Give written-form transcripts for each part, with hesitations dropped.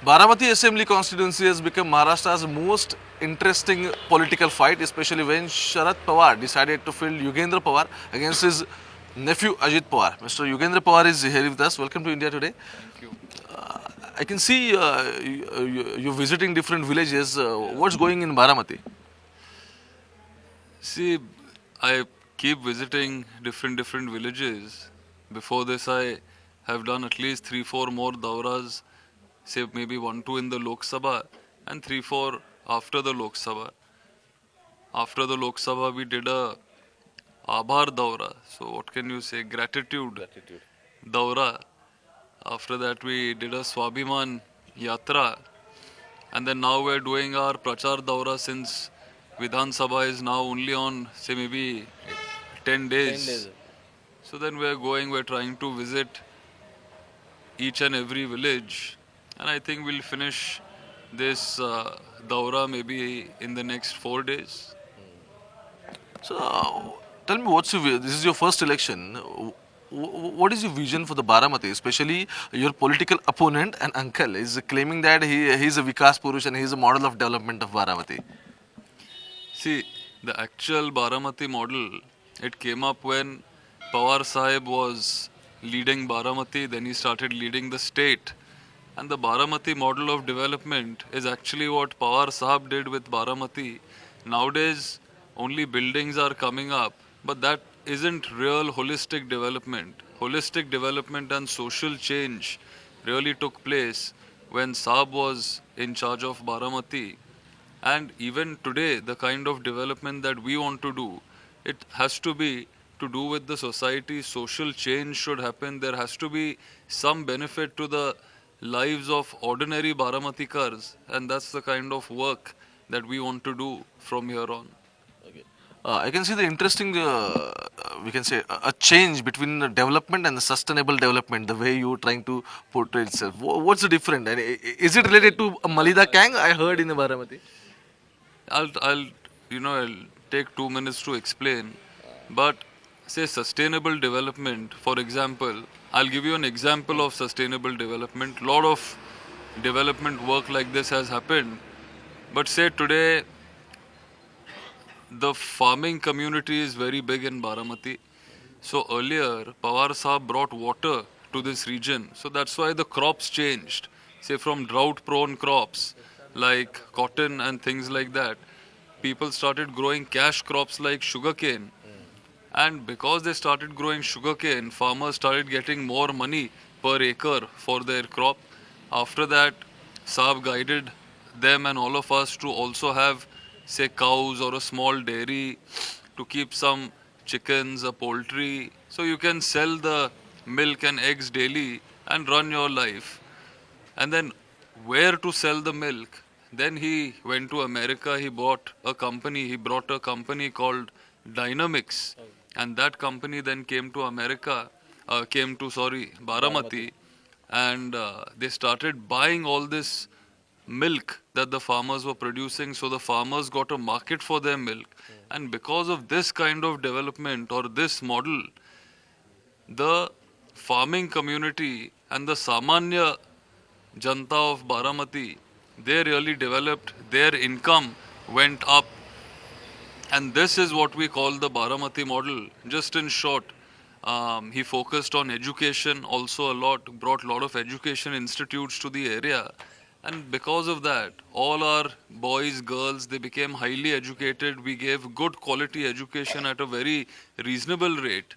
Baramati Assembly constituency has become Maharashtra's most interesting political fight, especially when Sharad Pawar decided to field Yugendra Pawar against his nephew Ajit Pawar. Mr. Yugendra Pawar is here with us. Welcome to India today. Thank you. I can see you visiting different villages. What's going in Baramati? See, I keep visiting different villages. Before this, I have done at least 3, 4 more dauras, say maybe 1, 2 in the Lok Sabha and 3, 4 after the Lok Sabha. After the Lok Sabha, we did a Abhar Daura. So what can you say? Gratitude Daura. After that, we did a Swabhiman Yatra. And then now we're doing our Prachar Daura since Vidhan Sabha is now only on, say, maybe 10 days. So then we're trying to visit each and every village. And I think we'll finish this Daura maybe in the next 4 days. So, tell me, this is your first election. What is your vision for the Baramati? Especially your political opponent and uncle is claiming that he's a Vikas Purush and he's a model of development of Baramati. See, the actual Baramati model, it came up when Pawar Sahib was leading Baramati, then he started leading the state. And the Baramati model of development is actually what Pawar Sahib did with Baramati. Nowadays, only buildings are coming up, but that isn't real holistic development. Holistic development and social change really took place when Saab was in charge of Baramati. And even today, the kind of development that we want to do, it has to be to do with the society. Social change should happen. There has to be some benefit to the lives of ordinary Baramatikars, and that's the kind of work that we want to do from here on. I can see the interesting, we can say, a change between the development and the sustainable development, the way you're trying to portray itself. What's the difference? And is it related to Malida Kang? I heard in the Baramati. I'll take 2 minutes to explain. But say sustainable development, for example, I'll give you an example of sustainable development. Lot of development work like this has happened. But say today, the farming community is very big in Baramati. So earlier, Pawar Saab brought water to this region. So that's why the crops changed. Say from drought prone crops like cotton and things like that, people started growing cash crops like sugarcane. And because they started growing sugarcane, farmers started getting more money per acre for their crop. After that, Saab guided them and all of us to also have, say, cows or a small dairy to keep some chickens, a poultry. So you can sell the milk and eggs daily and run your life. And then where to sell the milk? Then he went to America, he bought a company, he brought a company called Dynamics. And that company then came to Baramati. And they started buying all this milk that the farmers were producing. So the farmers got a market for their milk. And because of this kind of development or this model, the farming community and the Samanya Janta of Baramati, they really developed, their income went up. And this is what we call the Baramati model. Just in short, he focused on education also a lot, brought a lot of education institutes to the area. And because of that, all our boys, girls, they became highly educated. We gave good quality education at a very reasonable rate.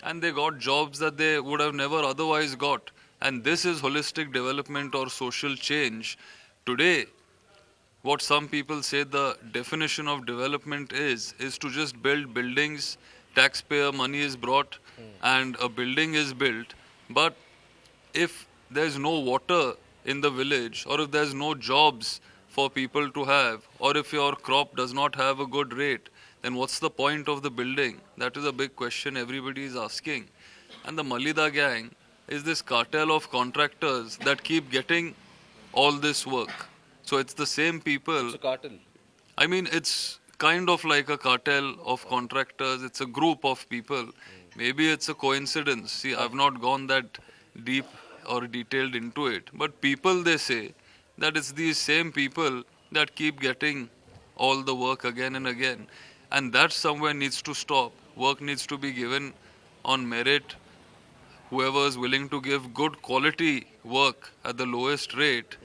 And they got jobs that they would have never otherwise got. And this is holistic development or social change. Today, what some people say the definition of development is to just build buildings, taxpayer money is brought and a building is built. But if there's no water in the village or if there's no jobs for people to have or if your crop does not have a good rate, then what's the point of the building? That is a big question everybody is asking. And the Malida gang is this cartel of contractors that keep getting all this work. So it's the same people. It's a cartel. I mean, it's kind of like a cartel of contractors. It's a group of people. Maybe it's a coincidence. See, I've not gone that deep or detailed into it. But people, they say, that it's these same people that keep getting all the work again and again. And that somewhere needs to stop. Work needs to be given on merit. Whoever is willing to give good quality work at the lowest rate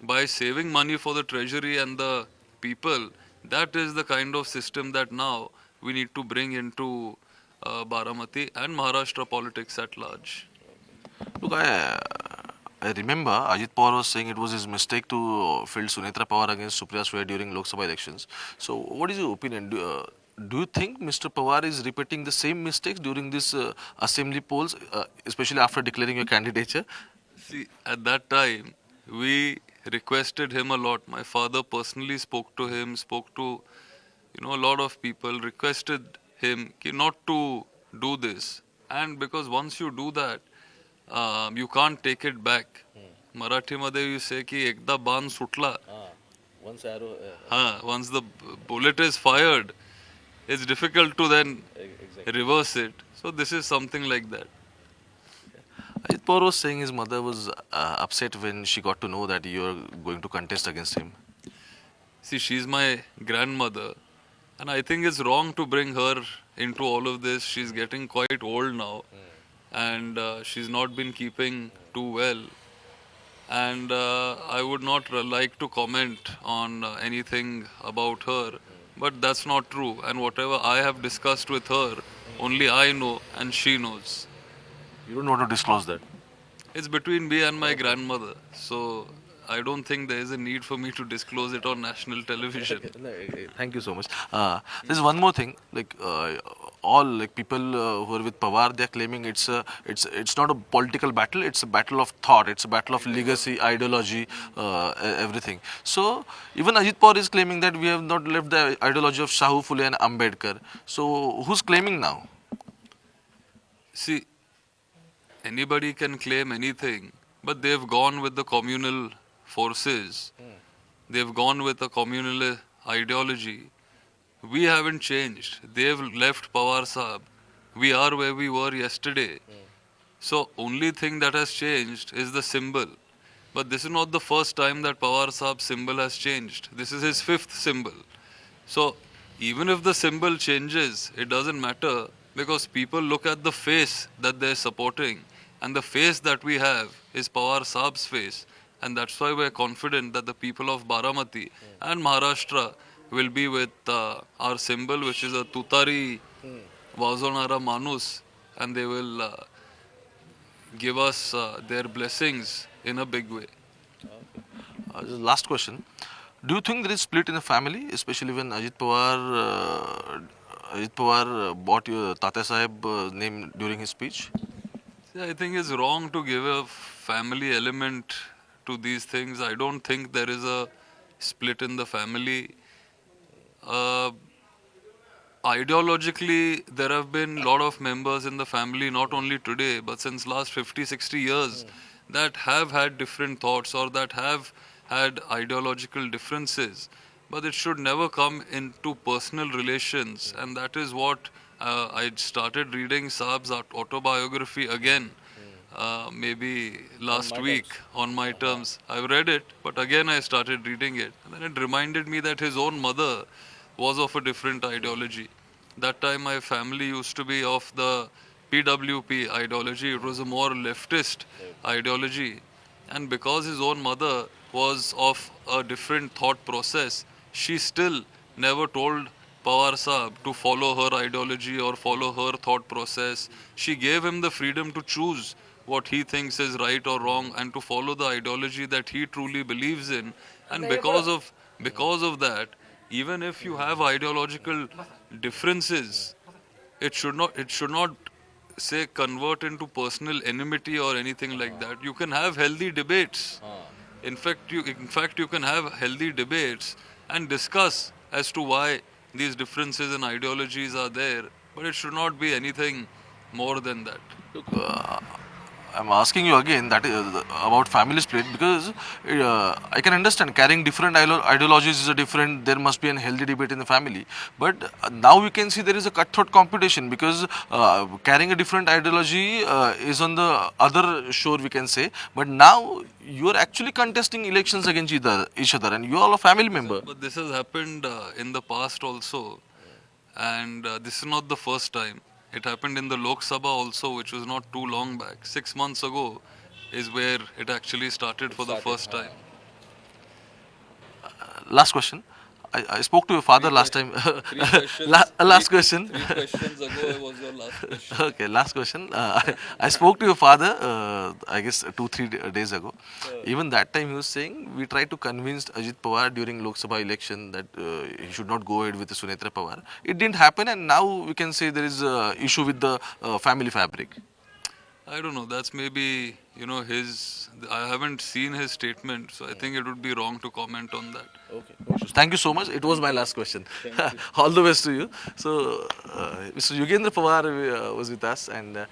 by saving money for the treasury and the people, that is the kind of system that now we need to bring into Baramati and Maharashtra politics at large. Look, I remember Ajit Pawar was saying it was his mistake to field Sunetra Pawar against Supriya Sue during Lok Sabha elections. So, what is your opinion? Do you think Mr. Pawar is repeating the same mistakes during this assembly polls, especially after declaring your candidature? See, at that time, we requested him a lot. My father personally spoke to him, spoke to a lot of people, requested him not to do this. And because once you do that, you can't take it back. Marathi मध्ये you say की एकदा बाण सुटला, Once arrow. once the bullet is fired, it's difficult to then Exactly. reverse it. So this is something like that. Ajit Pawar was saying his mother was upset when she got to know that you are going to contest against him. See, she's my grandmother, and I think it's wrong to bring her into all of this. She's getting quite old now, and she's not been keeping too well. And I would not like to comment on anything about her, but that's not true. And whatever I have discussed with her, only I know and she knows. You don't want to disclose that. It's between me and my grandmother, so I don't think there is a need for me to disclose it on national television. No, thank you so much. There's one more thing. Like all like people who are with Pawar, they are claiming it's not a political battle. It's a battle of thought. It's a battle of legacy, ideology, everything. So even Ajit Pawar is claiming that we have not left the ideology of Shahu Phule and Ambedkar. So who's claiming now? See, anybody can claim anything, but they've gone with the communal forces. They've gone with a communal ideology. We haven't changed. They've left Pawar Saab. We are where we were yesterday. So only thing that has changed is the symbol. But this is not the first time that Pawar Saab's symbol has changed. This is his fifth symbol. So even if the symbol changes, it doesn't matter because people look at the face that they're supporting, and the face that we have is Pawar Saab's face. And that's why we're confident that the people of Baramati and Maharashtra will be with our symbol, which is a tutari vazonara manus, and they will give us their blessings in a big way. Last question. Do you think there is split in the family, especially when Ajit Pawar bought your Tata Sahib name during his speech? See, I think it's wrong to give a family element to these things. I don't think there is a split in the family. Uh, Ideologically, there have been a lot of members in the family, not only today, but since last 50, 60 years, that have had different thoughts or that have had ideological differences. But it should never come into personal relations. And that is what I started reading Saab's autobiography again, maybe last week on my terms. I've read it, but again I started reading it. And then it reminded me that his own mother was of a different ideology. That time my family used to be of the PWP ideology. It was a more leftist ideology. And because his own mother was of a different thought process, she still never told Pawar Saab to follow her ideology or follow her thought process. She gave him the freedom to choose what he thinks is right or wrong and to follow the ideology that he truly believes in. And because of that, even if you have ideological differences, it should not say convert into personal enmity or anything like that. You can have healthy debates. In fact you can have healthy debates and discuss as to why these differences in ideologies are there, but it should not be anything more than that. Look, I'm asking you again that about family split because I can understand carrying different ideologies is a different. There must be a healthy debate in the family, but now we can see there is a cutthroat competition because carrying a different ideology is on the other shore, we can say. But now you are actually contesting elections against each other, and you are all a family member. But this has happened in the past also, and this is not the first time. It happened in the Lok Sabha also, which was not too long back. 6 months ago is where it actually started for the first time. Last question. I spoke to your father last time. Last question. Ago was your last question. Okay, last question. I spoke to your father, I guess 2 3 days ago. Even that time he was saying we tried to convince Ajit Pawar during Lok Sabha election that he should not go ahead with the Sunetra Pawar. It didn't happen, and now we can say there is a issue with the family fabric. I don't know. That's maybe, his. I haven't seen his statement, so I think it would be wrong to comment on that. Okay. Thank you so much. It was my last question. All the best to you. So, Mr. Yugendra Pawar was with us, and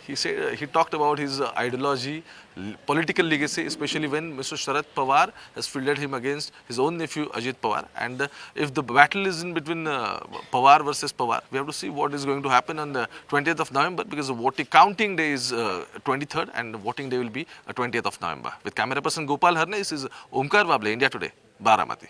he said he talked about his ideology, political legacy, especially when Mr. Sharad Pawar has fielded him against his own nephew Ajit Pawar. And if the battle is in between Pawar versus Pawar, we have to see what is going to happen on the 20th of November because the voting counting day is 23rd and the voting day will be 20th of November. With camera person Gopal Harne, this is Omkar Bable, India Today, Baramati.